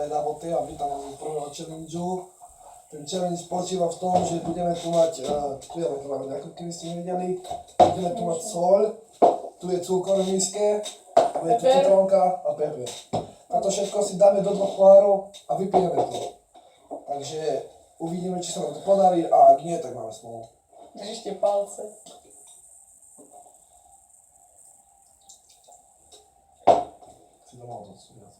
na boty a vítam z prvého challengeu. Ten challenge spočíva v tom, že budeme tu mať, tu ja to máme ako keby ste nevideli, budeme tu mať soľ, tu je cukor v miske, tu je tu citrónka a peper. Toto všetko si dáme do 2 pohárov a vypijeme to. Takže uvidíme, či sa nám to podarí a ak nie, tak máme smolu. Držte palce. Si to mal dosť viac.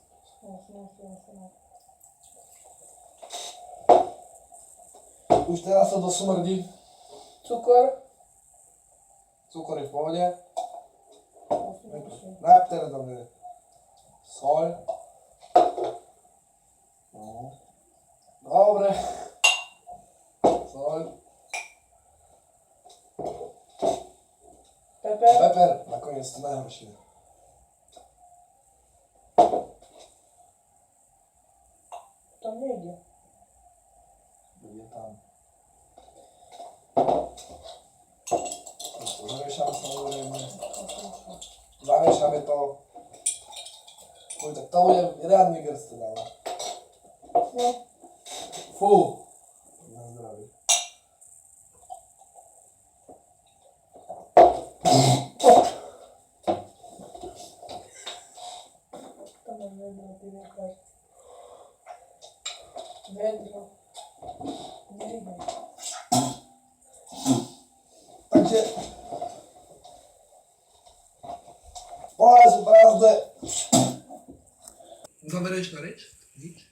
Už teraz sa dosmrdí. Cukor. Cukor je v pohode. Najprv teraz dáme soľ. No. Dobre. Soľ. Peper. Peper. Nakoniec to najhoršie. To nejde. Je tam. To zamiešame samozrejme. Zamiešame to. Fuj, tak to bude riadny grc teda. No. Fú. Na zdravie. To mám vedro, ty nekáš. Vedro. Nejde. Takže pohľad sú prázdne. Záverečná reč? Nič?